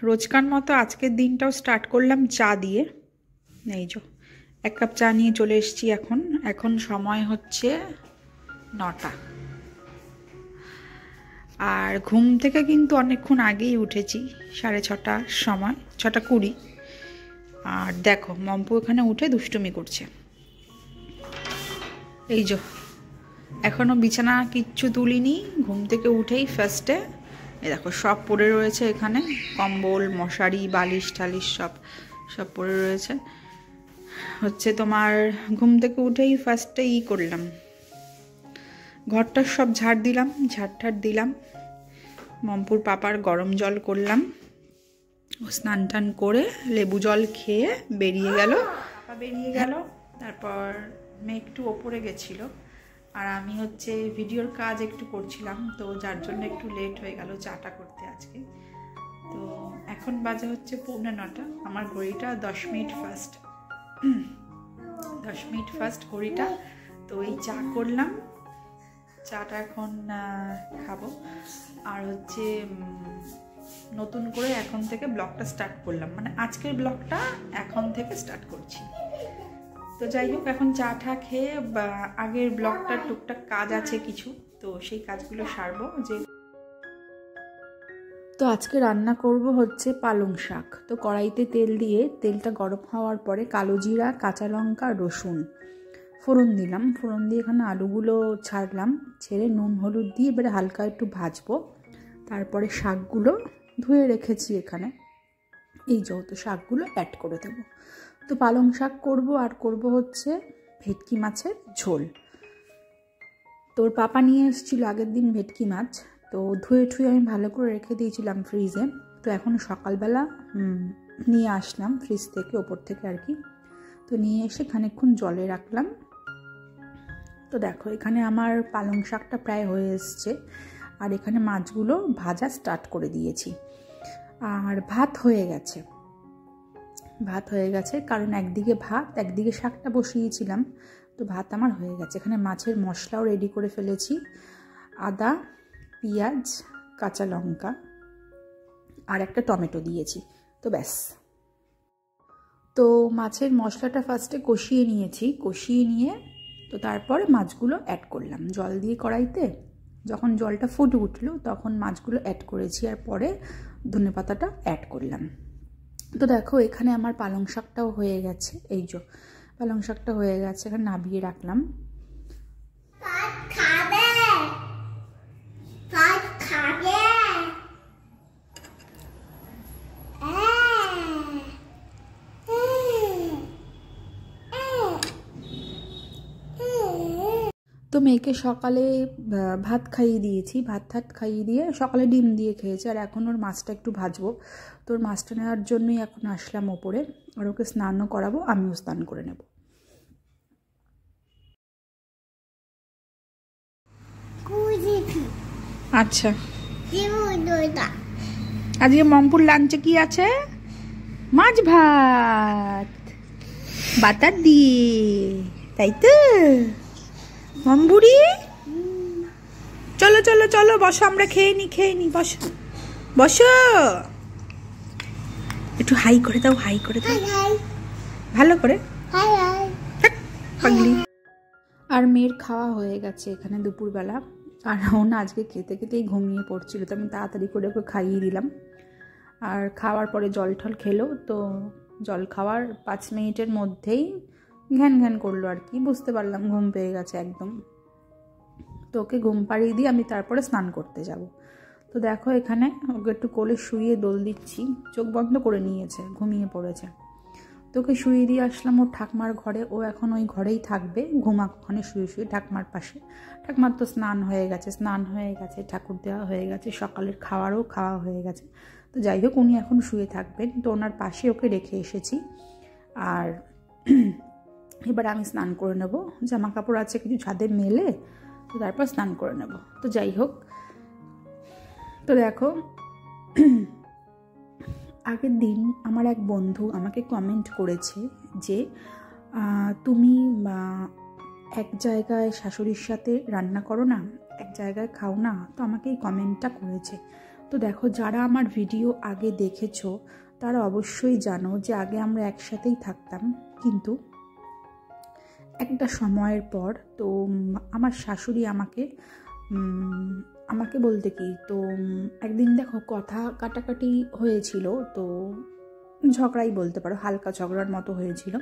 রোজকার মতো আজকের দিনটাও স্টার্ট করলাম চা দিয়ে। এই যে 1 কাপ চা নিয়ে চলে এসেছি। এখন সময় হচ্ছে 9টা। আর ঘুম থেকে কিন্তু অনেকক্ষণ আগেই উঠেছি, 6:30টার সময়, 6:20। আর দেখো মম্পু এখানে উঠে দুষ্টুমি করছে। এই যে এখনও বিছানা কিচ্ছু তুলিনি, ঘুম থেকে উঠেই ফার্স্টে এই দেখো সব পড়ে রয়েছে এখানে, কম্বল, মশারি, বালিশ টালিশ সব পড়ে রয়েছে। হচ্ছে তোমার ঘুম থেকে উঠেই ফার্স্টে করলাম, ঘরটা সব ঝাড় দিলাম। মম্পুর পাপার গরম জল করলাম, ও স্নান টান করে লেবু জল খেয়ে বেরিয়ে গেল। তারপর মেয়ে একটু ওপরে গেছিল, আর আমি হচ্ছে ভিডিওর কাজ একটু করছিলাম, তো যার জন্য একটু লেট হয়ে গেল চাটা করতে আজকে। তো এখন বাজে হচ্ছে 9:45। আমার ঘড়িটা 10 মিনিট ফার্স্ট ঘড়িটা। তো এই চা করলাম, চাটা এখন খাবো। আর হচ্ছে নতুন করে এখন থেকে ব্লগটা স্টার্ট করলাম, মানে আজকের ব্লগটা এখন থেকে স্টার্ট করছি। তো যাই হোক, এখন চা টা খেয়ে আগের ব্লগটার টুকটাক কাজ আছে কিছু, তো সেই কাজগুলো সারবো। তো আজকে রান্না করব হচ্ছে পালং শাক। তো কড়াইতে তেল দিয়ে তেলটা গরম হওয়ার পরে কালো জিরা, কাঁচা লঙ্কা, রসুন ফোড়ন দিলাম। ফোড়ন দিয়ে এখানে আলুগুলো ছাড়লাম, ছেড়ে নুন হলুদ দিয়ে এবারে হালকা একটু ভাজবো। তারপরে শাকগুলো ধুয়ে রেখেছি এখানে, এই যত শাকগুলো অ্যাড করে দেবো। তো পালং শাক করব, আর করব হচ্ছে ভেটকি মাছের ঝোল। তোর পাপা নিয়ে এসেছিল আগের দিন ভেটকি মাছ, তো ধুয়ে আমি ভালো করে রেখে দিয়েছিলাম ফ্রিজে। তো এখন সকালবেলা নিয়ে আসলাম ফ্রিজ থেকে, ওপর থেকে আর কি। তো নিয়ে এসে খানিকক্ষণ জলে রাখলাম। তো দেখো এখানে আমার পালং শাকটা প্রায় হয়ে এসছে, আর এখানে মাছগুলো ভাজা স্টার্ট করে দিয়েছি। আর ভাত হয়ে গেছে, কারণ একদিকে ভাত একদিকে শাকটা বসিয়েছিলাম। তো ভাত আমার হয়ে গেছে। এখানে মাছের মশলাও রেডি করে ফেলেছি, আদা, পেঁয়াজ, কাঁচা লঙ্কা আর একটা টমেটো দিয়েছি। তো ব্যাস। তো মাছের মশলাটা ফার্স্টে কষিয়ে নিয়ে তো তারপরে মাছগুলো অ্যাড করলাম জল দিয়ে কড়াইতে। যখন জলটা ফুটে উঠলো তখন মাছগুলো অ্যাড করেছি, আর পরে ধনেপাতাটা অ্যাড করলাম। তো দেখো এখানে আমার পালং শাকটাও হয়ে গেছে। এই যে পালং শাকটা হয়ে গেছে, এখানে নামিয়ে রাখলাম। তো মেয়েকে সকালে ভাত খাইয়ে দিয়েছি, ভাত খাইয়ে দিয়ে সকালে ডিম দিয়ে খেয়েছে। আর এখন ওর মাছটা একটু ভাজবো। তো ওর মাছটা নেওয়ার জন্যই এখন আসলাম ওপরে, আর ওকে স্নানও করাবো, আমিও স্নান করে নেব। আচ্ছা, আজকে মম্পুর লাঞ্চে কি আছে? মাছ ভাত বাতার দিয়ে, তাই তো মম্বুরি? চলো চলো চলো বসো, আমরা খেয়ে নি বসো। একটু হাই করে দাও, ভালো করে। আর মেয়ের খাওয়া হয়ে গেছে এখানে দুপুরবেলা, আর ও না আজকে খেতেই ঘুমিয়ে পড়ছিল। তো আমি তাড়াতাড়ি করে ওকে খাইয়ে দিলাম। আর খাওয়ার পরে জল টল খেলো। তো জল খাওয়ার 5 মিনিটের মধ্যেই ঘ্যান করলো আর কি, বুঝতে পারলাম ঘুম পেয়ে গেছে একদম। তো ওকে ঘুম পাড়িয়ে দিয়ে আমি তারপরে স্নান করতে যাব। তো দেখো এখানে ওকে একটু কোলে শুয়ে দোল দিচ্ছি, চোখ বন্ধ করে নিয়েছে, ঘুমিয়ে পড়েছে। তো ওকে শুয়ে দিয়ে আসলাম ওর ঠাকমার ঘরে। ও এখন ওই ঘরেই থাকবে, ঘুমাক ওখানে শুয়ে ঠাকমার পাশে। ঠাকমার তো স্নান হয়ে গেছে, ঠাকুর দেওয়া হয়ে গেছে, সকালের খাওয়ারও খাওয়া হয়ে গেছে। তো যাই হোক উনি এখন শুয়ে থাকবেন, তো ওনার পাশে ওকে রেখে এসেছি। আর এবার আমি স্নান করে নেব, জামা কাপড় আছে কিছু ছাদে মেলে, তো তারপর স্নান করে নেব। তো যাই হোক, তো দেখো আগের দিন আমার এক বন্ধু আমাকে কমেন্ট করেছে যে তুমি এক জায়গায় শাশুড়ির সাথে রান্না করো না, এক জায়গায় খাও না। তো আমাকে এই কমেন্টটা করেছে। তো দেখো, যারা আমার ভিডিও আগে দেখেছো তারা অবশ্যই জানো যে আগে আমরা একসাথেই থাকতাম, কিন্তু একটা সময়ের পর তো আমার শাশুড়ি আমাকে বলতে কি, তো একদিন দেখো কথা কাটাকাটি হয়েছিল, তো ঝগড়াই বলতে পারো, হালকা ঝগড়ার মতো হয়েছিল।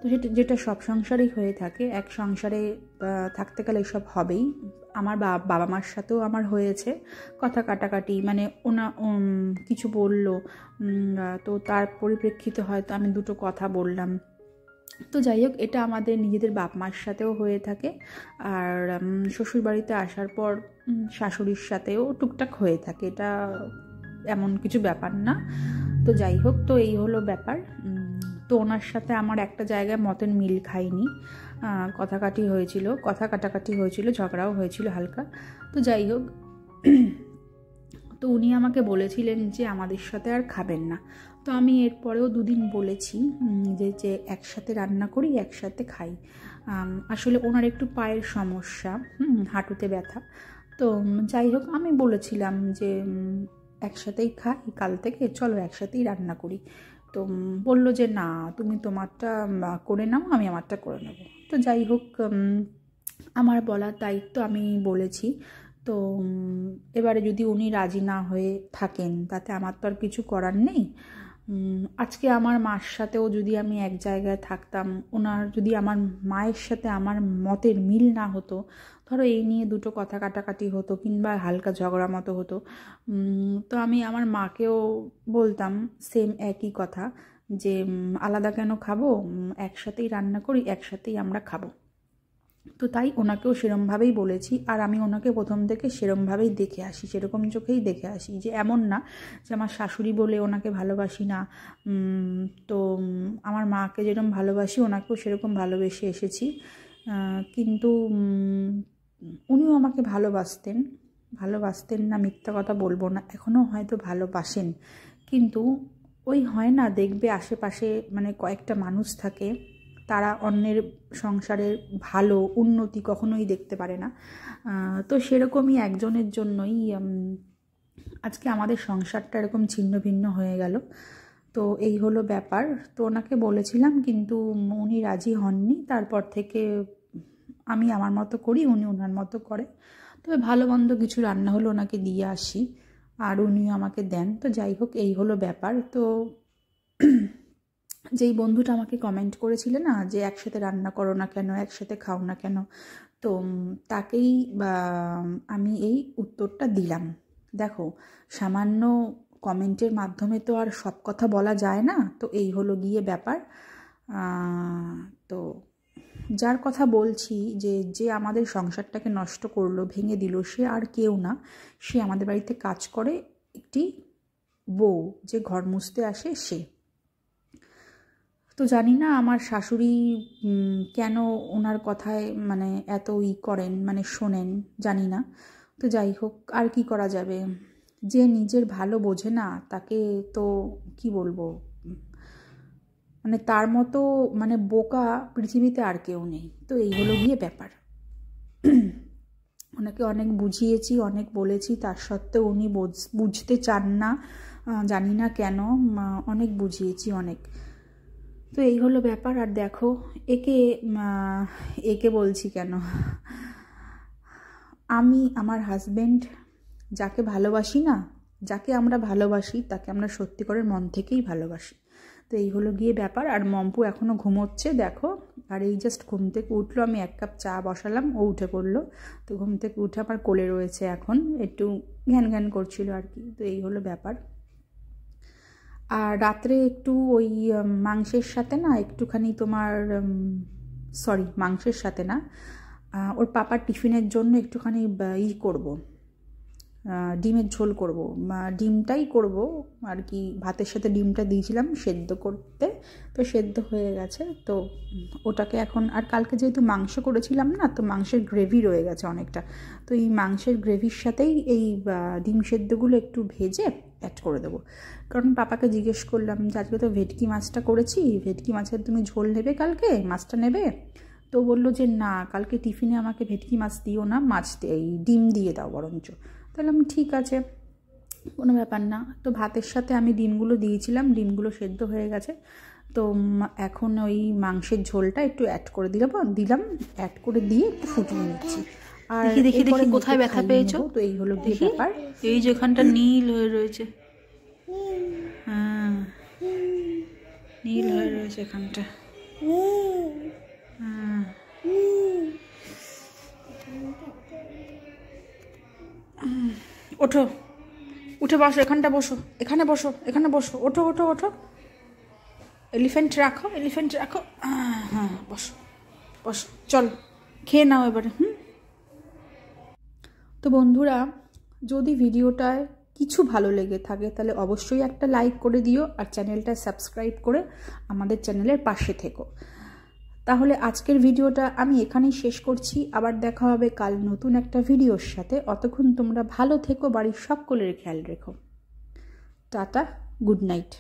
তো যেটা সব সংসারেই হয়ে থাকে, এক সংসারে থাকতে গেলে এসব হবেই। আমার বাবা মার সাথেও আমার হয়েছে কথা কাটাকাটি, মানে ওনা কিছু বলল, তো তার পরিপ্রেক্ষিতে হয়তো আমি দুটো কথা বললাম। তো যাই হোক, এটা আমাদের নিজেদের বাপ মার সাথেও হয়ে থাকে, আর শ্বশুরবাড়িতে আসার পর শাশুড়ির সাথেও টুকটাক হয়ে থাকে, এটা এমন কিছু ব্যাপার না। তো যাই হোক, তো এই হলো ব্যাপার। তো ওনার সাথে আমার একটা জায়গায় মতের মিল খাইনি, কথা কাটাকাটি হয়েছিল, ঝগড়াও হয়েছিল হালকা। তো যাই হোক, তো উনি আমাকে বলেছিলেন যে আমাদের সাথে আর খাবেন না। তো আমি এরপরেও দুদিন বলেছি যে একসাথে রান্না করি, একসাথে খাই। আসলে ওনার একটু পায়ের সমস্যা, হাঁটুতে ব্যথা। তো যাই হোক, আমি বলেছিলাম যে একসাথেই খাই, কাল থেকে চলো একসাথেই রান্না করি। তো বললো যে না, তুমি তোমারটা করে নাও, আমি আমারটা করে নেব। তো যাই হোক, আমার বলার দায়িত্ব আমি বলেছি। তো এবারে যদি উনি রাজি না হয়ে থাকেন, তাতে আমার তো আর কিছু করার নেই। আজকে আমার মার সাথেও যদি আমি এক জায়গায় থাকতাম, যদি আমার মায়ের সাথে আমার মতের মিল না হতো, ধরো এই নিয়ে দুটো কথা কাটাকাটি হতো কিংবা হালকা ঝগড়া মতো হতো, তো আমি আমার মাকেও বলতাম সেম একই কথা, যে আলাদা কেন খাবো, একসাথেই রান্না করি, একসাথেই আমরা খাবো। তো তাই ওনাকেও সেরমভাবেই বলেছি। আর আমি ওনাকে প্রথম থেকে সেরমভাবেই দেখে আসি, সেরকম চোখেই দেখে আসি, যে এমন না যে আমার শাশুড়ি বলে ওনাকে ভালোবাসি না। তো আমার মাকে যেরকম ভালোবাসি, ওনাকেও সেরকম ভালোবেসে এসেছি। কিন্তু উনিও আমাকে ভালোবাসতেন না, মিথ্যা কথা বলবো না, এখনও হয়তো ভালোবাসেন। কিন্তু ওই হয় না, দেখবে আশেপাশে মানে কয়েকটা মানুষ থাকে, তারা অন্যের সংসারের ভালো উন্নতি কখনোই দেখতে পারে না। তো সেরকমই একজনের জন্যই আজকে আমাদের সংসারটা এরকম ছিন্ন ভিন্ন হয়ে গেল। তো এই হলো ব্যাপার। তো ওনাকে বলেছিলাম, কিন্তু উনি রাজি হননি। তারপর থেকে আমি আমার মতো করি, উনি ওনার মতো করে। তবে ভালো মন্দ কিছু রান্না হলো ওনাকে দিয়ে আসি, আর উনিও আমাকে দেন। তো যাই হোক, এই হলো ব্যাপার। তো যেই বন্ধুটা আমাকে কমেন্ট করেছিল না যে একসাথে রান্না করো না কেন, একসাথে খাও না কেন, তো তাকেই আমি এই উত্তরটা দিলাম। দেখো, সামান্য কমেন্টের মাধ্যমে তো আর সব কথা বলা যায় না। তো এই হলো গিয়ে ব্যাপার। তো যার কথা বলছি, যে আমাদের সংসারটাকে নষ্ট করলো, ভেঙে দিল, সে আর কেউ না, সে আমাদের বাড়িতে কাজ করে একটি বউ, যে ঘর মুছতে আসে সে। তো জানি না আমার শাশুড়ি কেন ওনার কথায় মানে এত করেন, মানে শোনেন, জানি না। তো যাই হোক, আর কি করা যাবে, যে নিজের ভালো বোঝে না তাকে তো কি বলবো, মানে তার মতো মানে বোকা পৃথিবীতে আর কেউ নেই। তো এই হলো গিয়ে ব্যাপার। ওনাকে অনেক বুঝিয়েছি, অনেক বলেছি, তার সত্ত্বেও উনি বুঝতে চান না, জানি না কেন। অনেক বুঝিয়েছি, অনেক। তো এই হলো ব্যাপার। আর দেখো, একে বলছি কেন, আমি আমার হাজব্যান্ড যাকে ভালোবাসি না, যাকে আমরা ভালোবাসি তাকে আমরা সত্যিকারের মন থেকেই ভালোবাসি। তো এই হলো গিয়ে ব্যাপার। আর মম্পু এখনও ঘুমোচ্ছে দেখো, আর এই জাস্ট ঘুম থেকে উঠলো, আমি 1 কাপ চা বসালাম, ও উঠে পড়লো। তো ঘুম থেকে উঠে আমার কোলে রয়েছে, এখন একটু ঘ্যান ঘ্যান করছিল আর কি। তো এই হলো ব্যাপার। আর রাত্রে একটু ওই মাংসের সাথে না একটুখানি মাংসের সাথে না, ওর পাপার টিফিনের জন্য একটুখানি করব, ডিমের ঝোল করব, ডিমটাই করব আর কি। ভাতের সাথে ডিমটা দিয়েছিলাম সেদ্ধ করতে, তো সেদ্ধ হয়ে গেছে। তো ওটাকে এখন, আর কালকে যেহেতু মাংস করেছিলাম না, তো মাংসের গ্রেভি রয়ে গেছে অনেকটা। তো এই মাংসের গ্রেভির সাথেই এই ডিম সেদ্ধগুলো একটু ভেজে অ্যাড করে দেবো। কারণ পাপাকে জিজ্ঞেস করলাম যে আজকে তো ভেটকি মাছটা করেছি, ভেটকি মাছের তুমি ঝোল নেবে কালকে, মাছটা নেবে? তো বললো যে না, কালকে টিফিনে আমাকে ভেটকি মাছ দিও না, এই ডিম দিয়ে দাও বরঞ্চ। তাহলে আমি ঠিক আছে। কোনো ব্যাপার না। তো ভাতের সাথে আমি ডিমগুলো দিয়েছিলাম, ডিমগুলো সেদ্ধ হয়ে গেছে। তো এখন ওই মাংসের ঝোলটা একটু অ্যাড করে দিলাম, অ্যাড করে দিয়ে একটু ফুটিয়ে নিচ্ছি। আর দেখি কোথায় ব্যথা পেয়েছো? তো এই হলো কি ব্যাপার, এই যে এখানটা নীল হয়ে রয়েছে। হ্যাঁ, নীল হয়ে রয়েছে এখানটা। হ্যাঁ, ওঠো, উঠে বসো, এখানে বসো, ওঠো। এলিফ্যান্ট রাখো। হ্যাঁ, বসো, চল খেয়ে নাও এবারে। তো বন্ধুরা, যদি ভিডিওটায় কিছু ভালো লেগে থাকে তাহলে অবশ্যই একটা লাইক করে দিও, আর চ্যানেলটা সাবস্ক্রাইব করে আমাদের চ্যানেলের পাশে থেকো। তাহলে আজকের ভিডিওটা আমি এখানেই শেষ করছি। আবার দেখা হবে কাল নতুন একটা ভিডিওর সাথে। অতক্ষণ তোমরা ভালো থেকো, বাড়ির সকলের খেয়াল রেখো। Tata, good night.